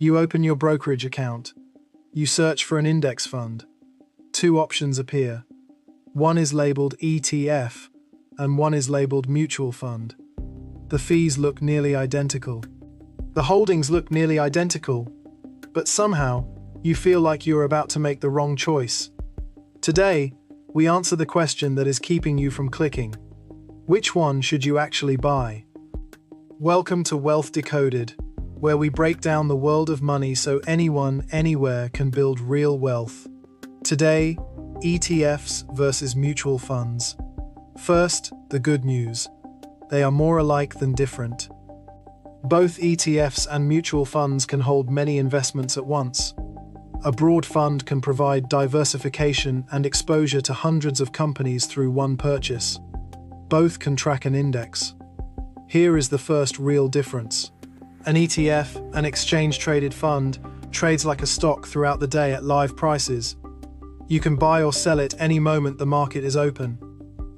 You open your brokerage account. You search for an index fund. Two options appear. One is labeled ETF, and one is labeled mutual fund. The fees look nearly identical. The holdings look nearly identical, but somehow, you feel like you're about to make the wrong choice. Today, we answer the question that is keeping you from clicking. Which one should you actually buy? Welcome to Wealth Decoded, where we break down the world of money so anyone, anywhere can build real wealth. Today, ETFs versus mutual funds. First, the good news. They are more alike than different. Both ETFs and mutual funds can hold many investments at once. A broad fund can provide diversification and exposure to hundreds of companies through one purchase. Both can track an index. Here is the first real difference. An ETF, an exchange-traded fund, trades like a stock throughout the day at live prices. You can buy or sell it any moment the market is open.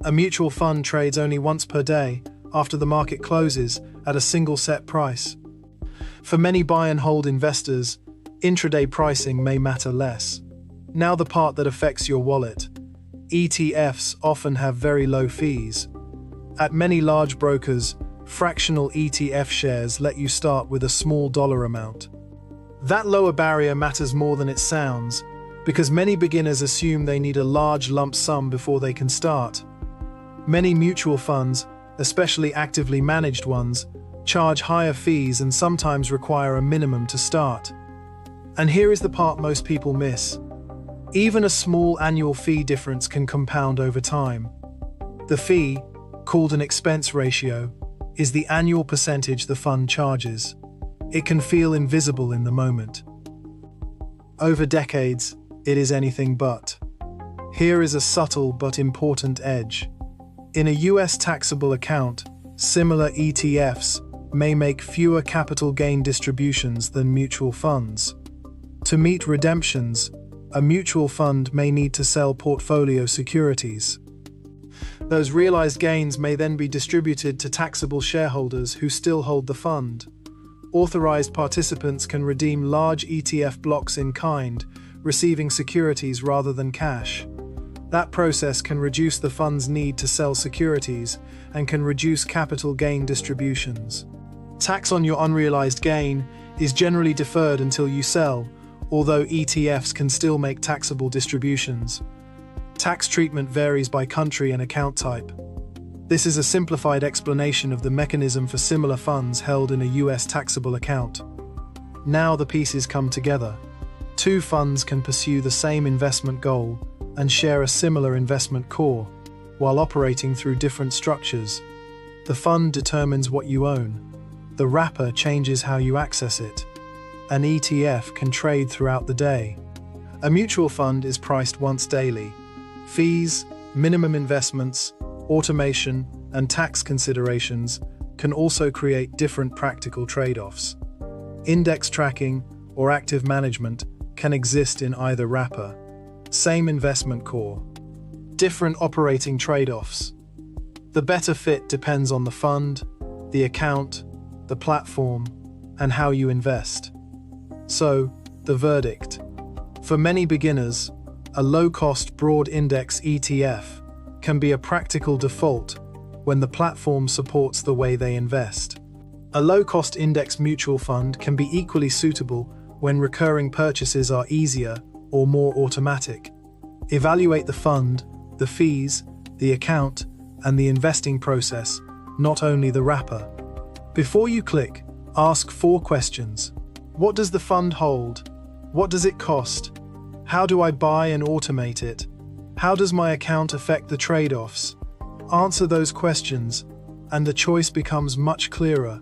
A mutual fund trades only once per day, after the market closes, at a single set price. For many buy and hold investors, intraday pricing may matter less. Now the part that affects your wallet. ETFs often have very low fees. At many large brokers, fractional ETF shares let you start with a small dollar amount. That lower barrier matters more than it sounds, because many beginners assume they need a large lump sum before they can start. Many mutual funds, especially actively managed ones, charge higher fees and sometimes require a minimum to start. And here is the part most people miss. Even a small annual fee difference can compound over time. The fee, called an expense ratio, is the annual percentage the fund charges. It can feel invisible in the moment. Over decades, it is anything but. Here is a subtle but important edge. In a US taxable account, similar ETFs may make fewer capital gain distributions than mutual funds. To meet redemptions, a mutual fund may need to sell portfolio securities. Those realized gains may then be distributed to taxable shareholders who still hold the fund. Authorized participants can redeem large ETF blocks in kind, receiving securities rather than cash. That process can reduce the fund's need to sell securities and can reduce capital gain distributions. Tax on your unrealized gain is generally deferred until you sell, although ETFs can still make taxable distributions. Tax treatment varies by country and account type. This is a simplified explanation of the mechanism for similar funds held in a US taxable account. Now the pieces come together. Two funds can pursue the same investment goal and share a similar investment core, while operating through different structures. The fund determines what you own. The wrapper changes how you access it. An ETF can trade throughout the day. A mutual fund is priced once daily. Fees, minimum investments, automation, and tax considerations can also create different practical trade-offs. Index tracking or active management can exist in either wrapper. Same investment core. Different operating trade-offs. The better fit depends on the fund, the account, the platform, and how you invest. So, the verdict. For many beginners, a low-cost broad index ETF can be a practical default when the platform supports the way they invest. A low-cost index mutual fund can be equally suitable when recurring purchases are easier or more automatic. Evaluate the fund, the fees, the account, and the investing process, not only the wrapper. Before you click, ask 4 questions. What does the fund hold? What does it cost? How do I buy and automate it? How does my account affect the trade-offs? Answer those questions, and the choice becomes much clearer.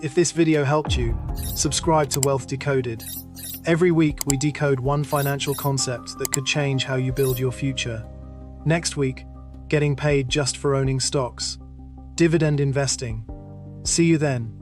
If this video helped you, subscribe to Wealth Decoded. Every week we decode one financial concept that could change how you build your future. Next week, getting paid just for owning stocks. Dividend investing. See you then.